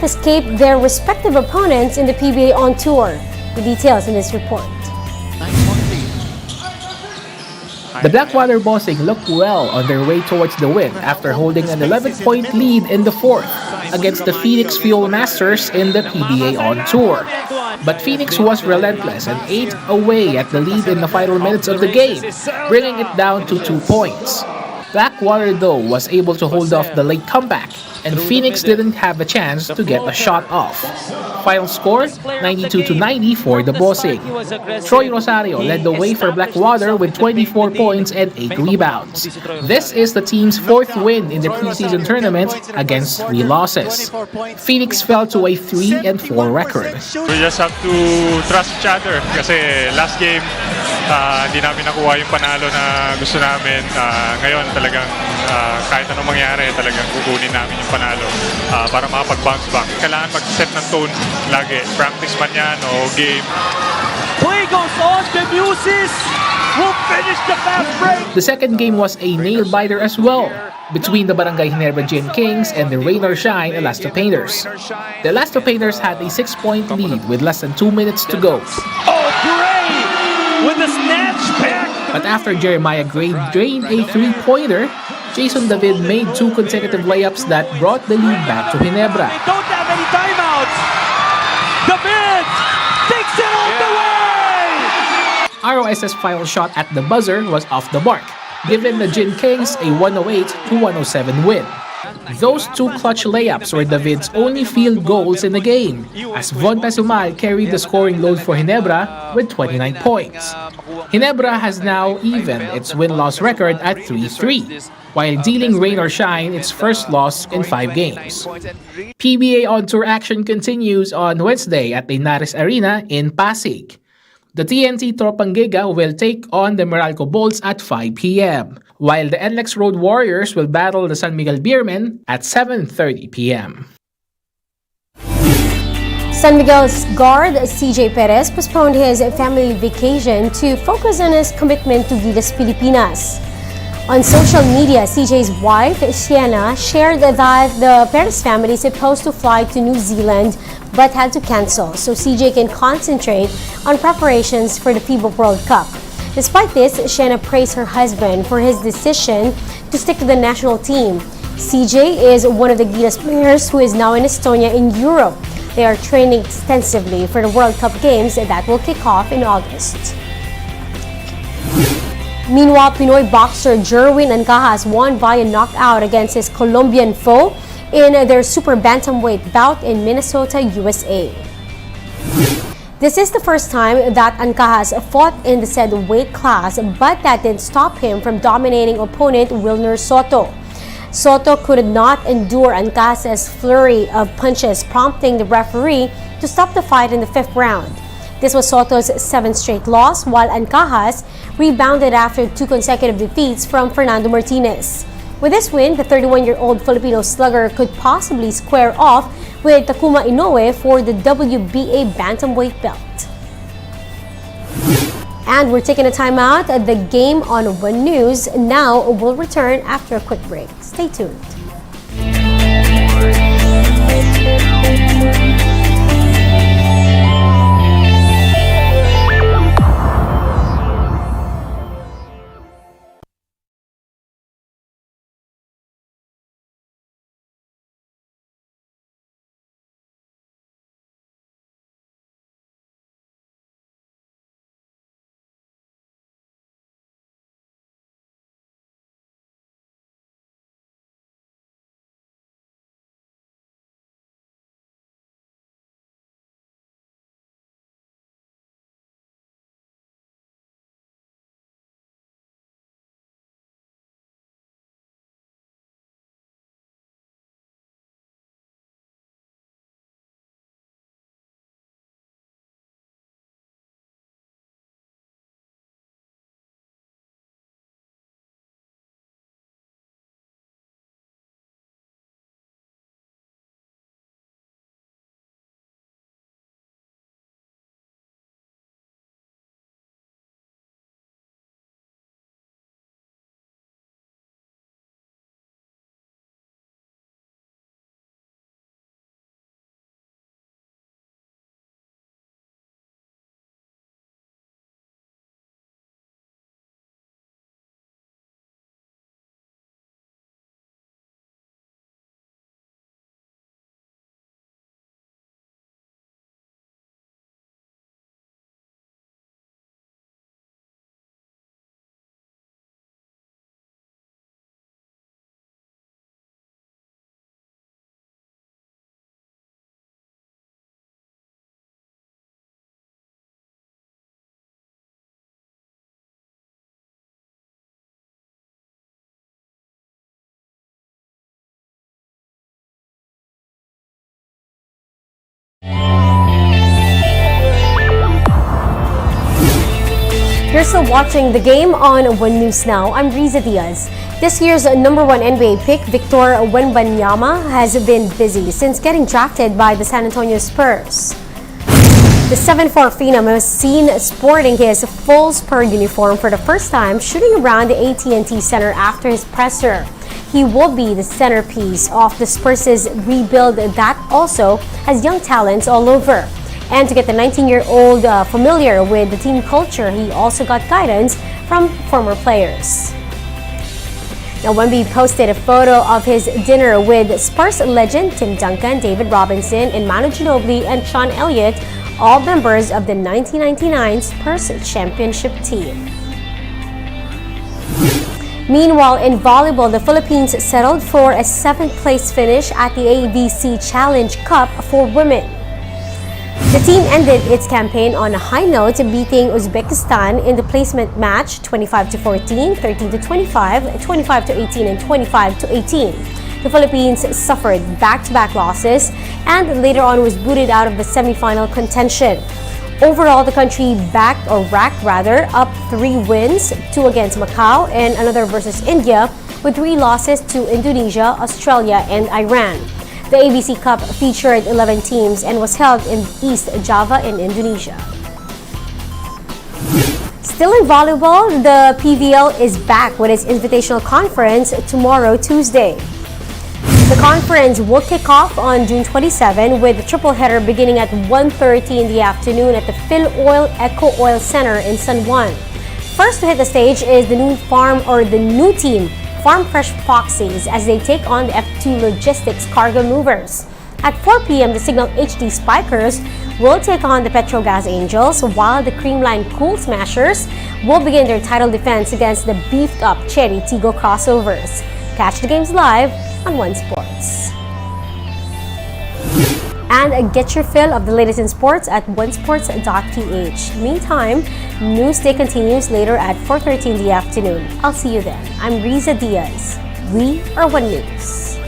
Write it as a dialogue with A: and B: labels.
A: both escaped their respective opponents in the PBA On Tour. The details in this report.
B: The Blackwater Bossing looked well on their way towards the win after holding an 11-point lead in the fourth against the Phoenix Fuel Masters in the PBA On Tour. But Phoenix was relentless and ate away at the lead in the final minutes of the game, bringing it down to 2 points. Blackwater, though, was able to hold off the late comeback, and Phoenix didn't have a chance to get a shot off. Final score, 92-90 for the Bossing. Troy Rosario led the way for Blackwater with 24 points and 8 rebounds. This is the team's fourth win in the preseason tournament against 3 losses. Phoenix fell to a 3-4 record.
C: We just have to trust each other kasi last game, hindi namin nakuha yung panalo na gusto namin. Ngayon talagang kahit anong mangyari, talagang kukunin namin yung panalo para makapag-bounce back. Kailangan mag-set ng tone lagi. Practice man yan o game.
D: Play goes on. Demusis will finish the fast break.
B: The second game was a nail-biter as well, between the Barangay Ginebra Gin Kings and the Rain or Shine Elasto Painters. The Elasto Painters had a 6-point lead with less than 2 minutes to go.
D: Oh, Gray with a snatch back.
B: But after Jeremiah Gray drained a 3-pointer, Jason David made 2 consecutive layups that brought the lead back to Ginebra.
D: They don't have any timeouts. David takes it all the way.
B: ROS's final shot at the buzzer was off the mark, giving the Gin Kings a 108-107 win. Those 2 clutch layups were David's only field goals in the game, as Von Pesumal carried the scoring load for Ginebra with 29 points. Ginebra has now evened its win-loss record at 3-3, while dealing Rain or Shine its first loss in 5 games. PBA On Tour action continues on Wednesday at the Naris Arena in Pasig. The TNT Tropangiga will take on the Meralco Bolts at 5 p.m., while the NLEX Road Warriors will battle the San Miguel Beermen at 7:30 p.m.
A: San Miguel's guard CJ Perez postponed his family vacation to focus on his commitment to Gilas Pilipinas. On social media, CJ's wife, Sienna, shared that the Perez family is supposed to fly to New Zealand but had to cancel so CJ can concentrate on preparations for the FIBA World Cup. Despite this, Sienna praised her husband for his decision to stick to the national team. CJ is one of the Gilas players who is now in Estonia in Europe. They are training extensively for the World Cup games that will kick off in August. Meanwhile, Pinoy boxer Jerwin Ancajas won via knockout against his Colombian foe in their super bantamweight bout in Minnesota, USA. This is the first time that Ancajas fought in the said weight class, but that didn't stop him from dominating opponent Wilner Soto. Soto could not endure Ancajas' flurry of punches, prompting the referee to stop the fight in the 5th round. This was Soto's 7th straight loss, while Ancajas rebounded after 2 consecutive defeats from Fernando Martinez. With this win, the 31-year-old Filipino slugger could possibly square off with Takuma Inoue for the WBA bantamweight belt. And we're taking a timeout at the Game on One News. Now we'll return after a quick break. Stay tuned. You're still watching the game on One News Now. I'm Riza Diaz. This year's number 1 NBA pick, Victor Wembanyama, has been busy since getting drafted by the San Antonio Spurs. The 7'4" phenom was seen sporting his full Spur uniform for the first time, shooting around the AT&T Center after his presser. He will be the centerpiece of the Spurs' rebuild that also has young talents all over. And to get the 19-year-old familiar with the team culture, he also got guidance from former players. Now, Wemby posted a photo of his dinner with Spurs legend Tim Duncan, David Robinson, and Manu Ginobili and Sean Elliott, all members of the 1999 Spurs championship team. Meanwhile, in volleyball, the Philippines settled for a 7th-place finish at the ABC Challenge Cup for women. The team ended its campaign on a high note, beating Uzbekistan in the placement match 25-14, 13-25, 25-18, and 25-18. The Philippines suffered back-to-back losses and later on was booted out of the semifinal contention. Overall, the country racked up 3 wins, 2 against Macau and another versus India, with 3 losses to Indonesia, Australia, and Iran. The ABC Cup featured 11 teams and was held in East Java in Indonesia. Still in volleyball, the PVL is back with its invitational conference tomorrow, Tuesday. The conference will kick off on June 27 with a triple header beginning at 1:30 in the afternoon at the Phil Oil Eco Oil Center in San Juan. First to hit the stage is the new team, Farm Fresh Foxies, as they take on the F2 Logistics Cargo Movers. At 4 p.m., the Signal HD Spikers will take on the Petrogas Angels, while the Creamline Cool Smashers will begin their title defense against the beefed-up Cherry Tigo Crossovers. Catch the games live on One Sports. And get your fill of the latest in sports at onesports.ph. Meantime, News Day continues later at 4:30 in the afternoon. I'll see you then. I'm Riza Diaz. We are One News.